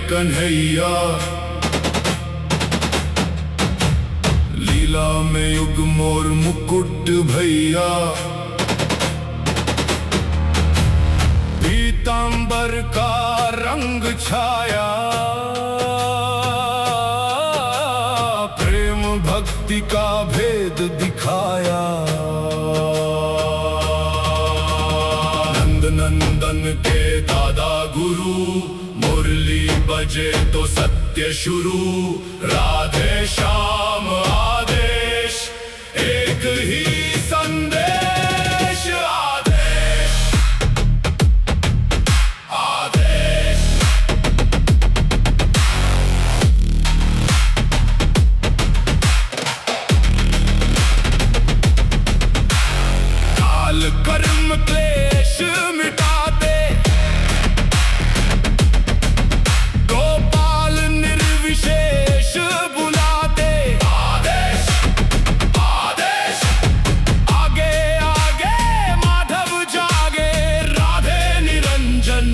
कन्हैया। लीला में युग मोर मुकुट भैया। पीतांबर का रंग छाया, प्रेम भक्ति का भेद दिखाया। नंद नंदन के दादा गुरु, मुरली बजे तो सत्य शुरू। राधे श्याम आदेश, एक ही संदेश। आदेश आदेश। काल कर्म क्लेश मिटाते, गोपाल निर्विशेष बुलाते। आदेश आदेश। आगे आगे माधव जागे, राधे निरंजन,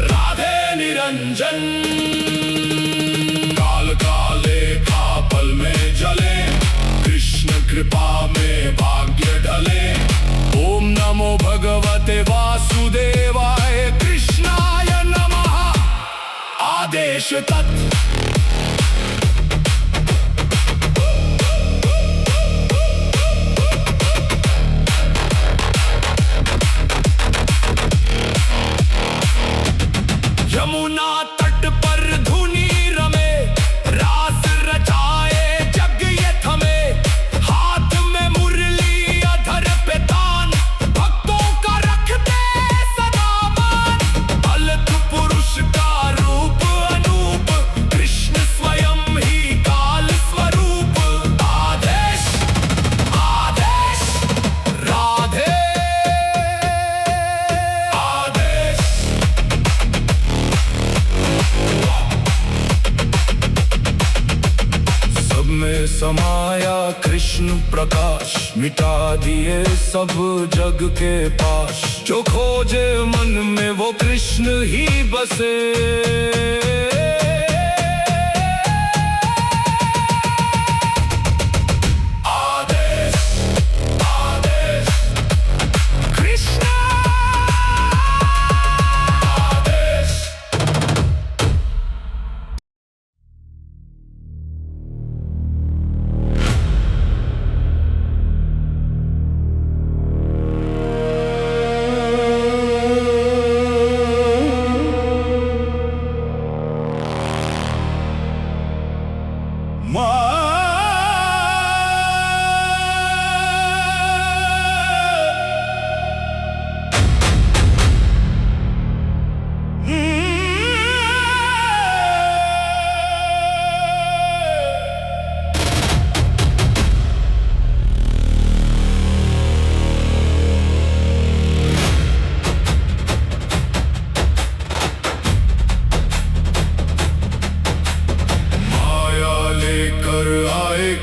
राधे निरंजन। काल काले पल में जले, कृष्ण कृपा में भाग्य ढले। ओम नमो भगवते वासुदेवाय, कृष्णाय नमः। आदेश तत्। यमुना तट पर धुनी रमे, रास रचाए जग ये थमे। हाथ में मुरली अधर पे तान, भक्तों का रखते सदा मान। अलख पुरुष का रूप अनूप, कृष्ण स्वयं ही काल स्वरूप। आदेश आदेश। राधे आदेश। सब में समाया कृष्ण प्रकाश, मिटा दिए सब जग के पाश। जो खोजे मन में वो कृष्ण ही बसे। आदेश आदेश। कृष्ण आदेश।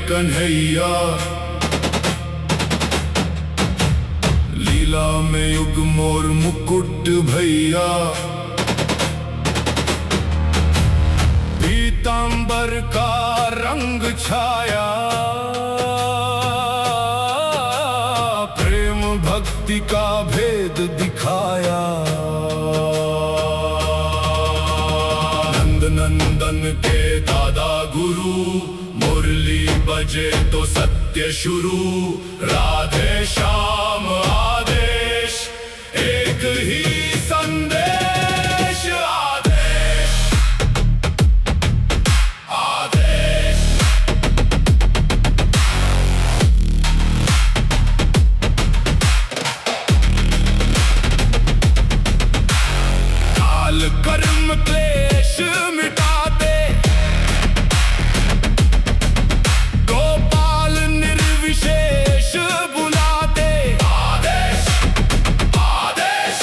कन्हैया। लीला में युग मोर मुकुट भैया। पीतांबर का रंग छाया, प्रेम भक्ति का भेद दिखाया। नंद नंदन के दादा गुरु, मुरली बजे तो सत्य शुरू। राधे श्याम आदेश, एक ही संदेश। आदेश आदेश। काल कर्म क्लेश मिटाते, गोपाल निर्विशेष बुलाते। आदेश आदेश।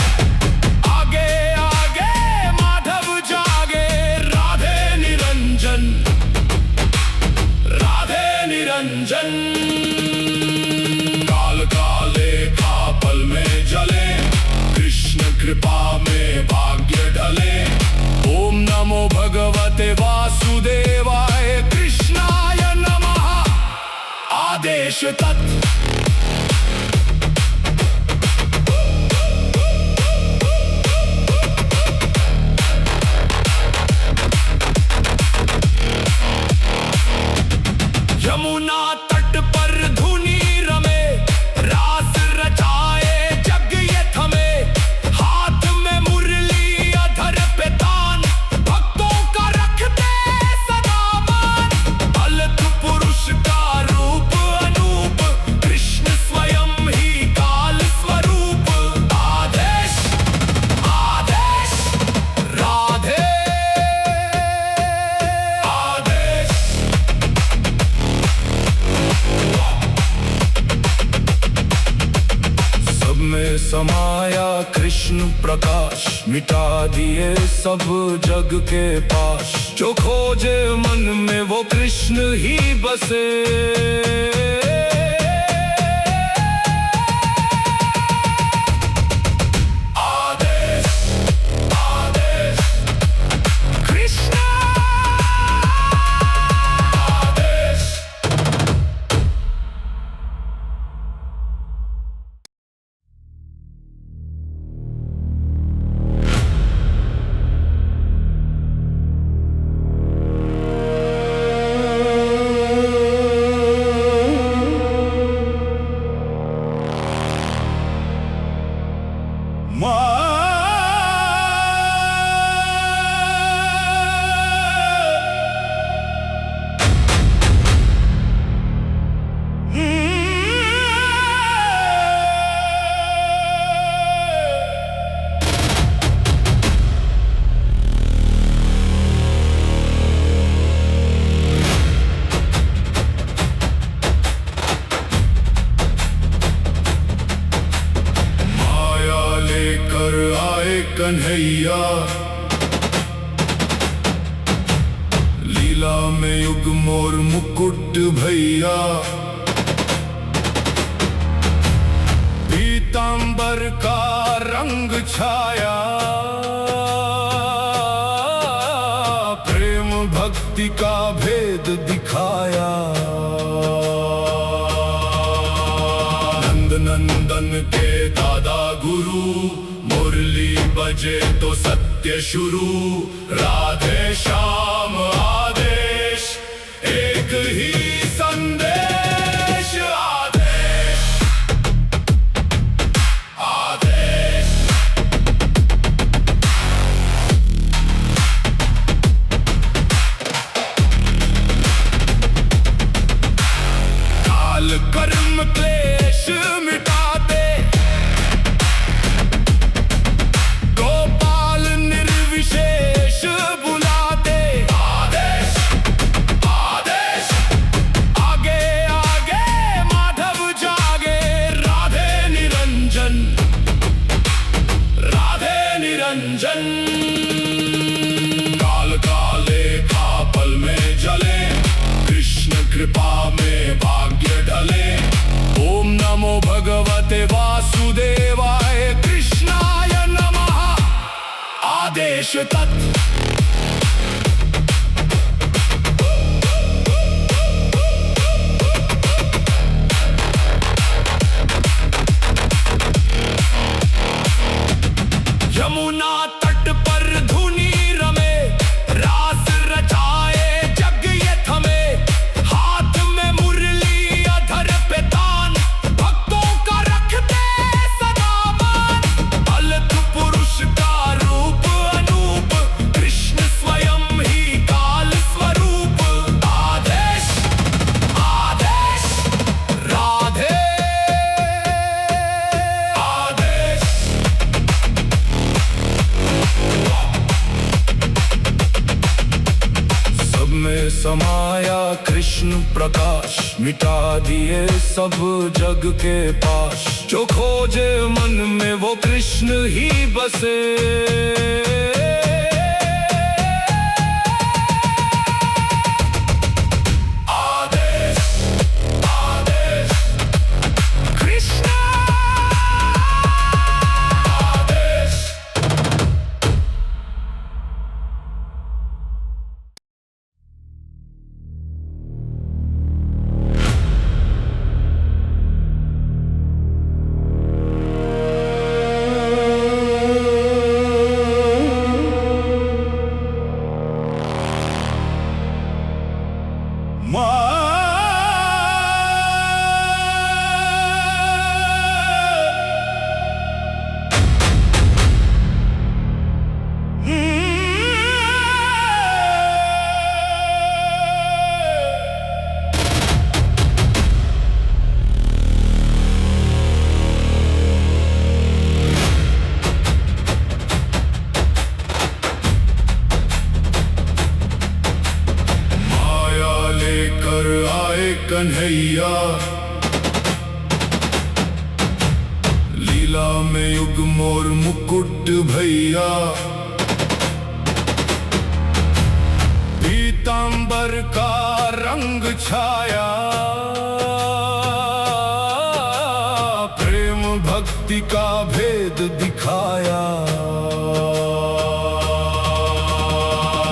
कृष्ण प्रकाश, मिटा दिए सब जग के पाश। जो खोजे मन में वो कृष्ण ही बसे। कन्हैया लीला में युग मोर मुकुट भैया। पीतांबर का रंग छाया, प्रेम भक्ति का भेद दिखाया। नंद नंदन के दादा गुरु, मुरली बजे तो सत्य शुरू। राधे श्याम आदेश, एक ही संदेश। आदेश आदेश काल कर्म क्लेश मिटाते, विशेष बुलाते। आदेश आदेश आगे आगे माधव जागे। राधे निरंजन राधे निरंजन। काल काले का पल में जले, कृष्ण कृपा में भाग्य ढले। ओम नमो भगवते वासुदेवाय, कृष्णाय नमः। आदेश तत् यमुना तट पर धुनी रमे, रास रचाए जग ये थमे। हाथ में मुरली अधर पे तान, भक्तों का रखते सदा मान। अलख पुरुष का रूप अनूप, कृष्ण स्वयं ही काल स्वरूप। आदेश आदेश राधे आदेश। सब में समाया कृष्ण प्रकाश, मिटा दिए सब जग के पाश। जो खोजे मन में वो कृष्ण ही बसे। आदेश आदेश कृष्ण आदेश। मुकुट भैया, पीतांबर का रंग छाया, प्रेम भक्ति का भेद दिखाया।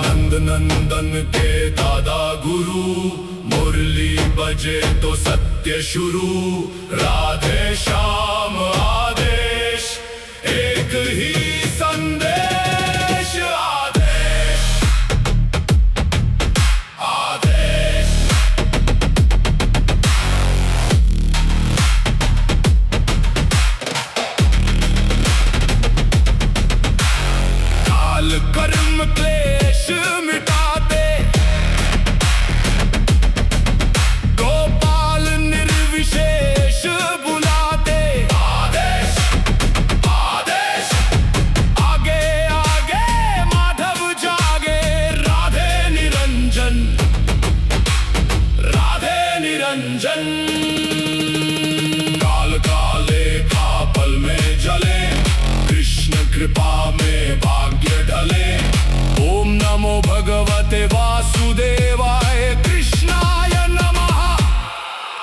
नंद नंदन के दादा गुरु, मुरली बजे तो सत्य शुरू। राधे श्याम आदेश, एक ही संदेश। आदेश आदेश। काल कर्म क्लेश मिटाते, गोपाल निर्विशेष बुलाते। आदेश आदेश। आगे आगे माधव जागे, राधे निरंजन, राधे निरंजन। काल काले पल में जले, कृष्ण कृपा में भाग्य ढले। ओम नमो भगवते वासुदेवाय, कृष्णाय नमः।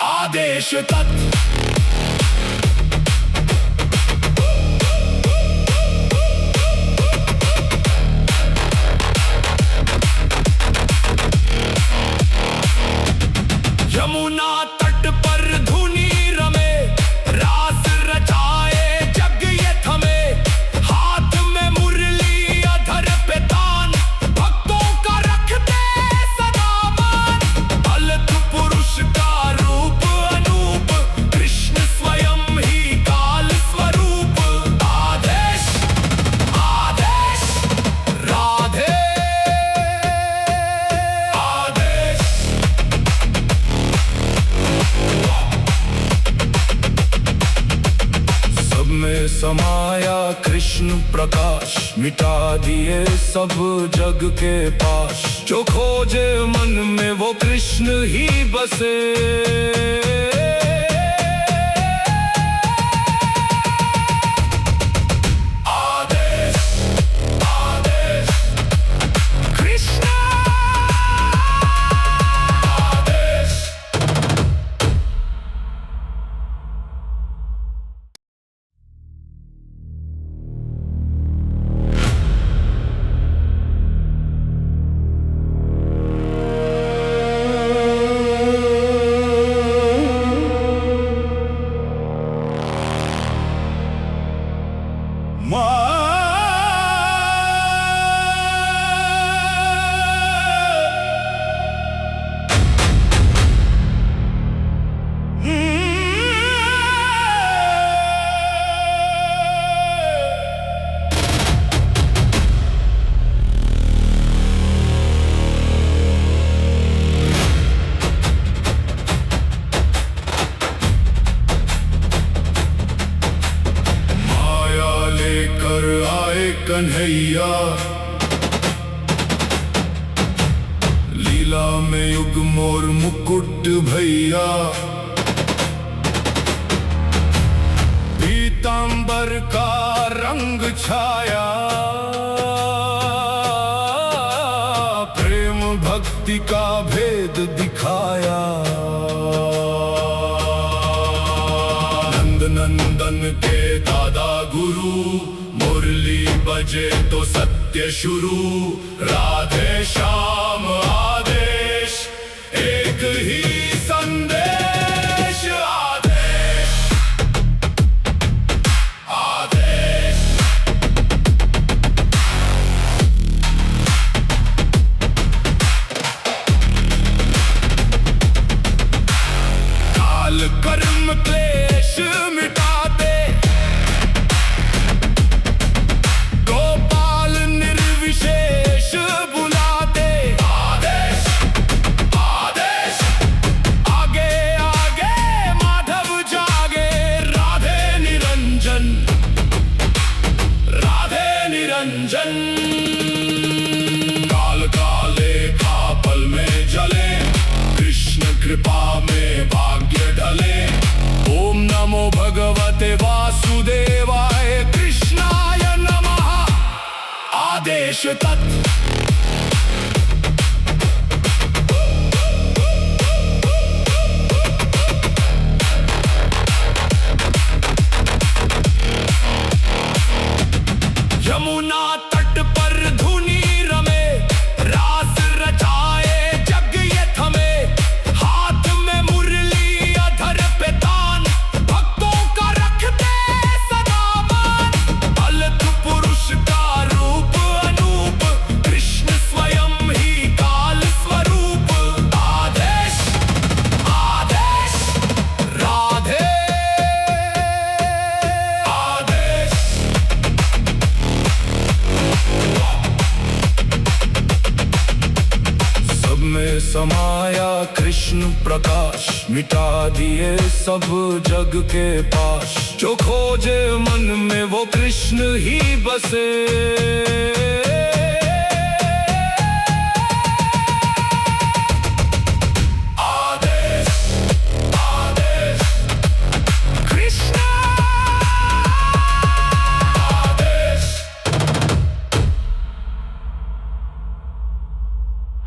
आदेश तत्। यमुना तट पर धुनी रमे, रास रचाए जग ये थमे। हाथ में मुरली अधर पे तान, भक्तों का रखते सदा मान। अलख पुरुष का रूप अनूप, कृष्ण स्वयं ही काल स्वरूप। आदेश आदेश। राधे आदेश। सब में समाया कृष्ण प्रकाश, मिटा दिए सब जग के पाश। जो खोजे मन में वो कृष्ण ही बसे। आदेश आदेश। कृष्ण आदेश। कन्हैया, लीला में युग मोर मुकुट भैया। पीतांबर का रंग छाया, प्रेम भक्ति का भेद दिखाया। नंद नंदन के दादा गुरु, मुरली बजे तो सत्य शुरू। राधे श्याम आदेश, एक ही संदेश। आदेश आदेश। काल कर्म क्लेश मिटाते, गोपाल निर्विशेष बुलाते। आदेश आदेश। आगे आगे माधव जागे, राधे निरंजन, राधे निरंजन। काल काले पल में जले, कृष्ण कृपा में भाग्य ढले। ओम नमो भगवते वासुदेवाय, कृष्णाय गणेश तत्। यमुना तट पर धुनी रमे, रास रचाए जग ये थमे। हाथ में मुरली अधर पे तान, भक्तों का रखते सदा मान। अलख पुरुष का रूप अनूप, कृष्ण स्वयं ही काल स्वरूप। आदेश आदेश राधे आदेश। सब में समाया कृष्ण प्रकाश, मिटा दिए सब जग के पाश। जो खोजे मन में वो कृष्ण ही बसे।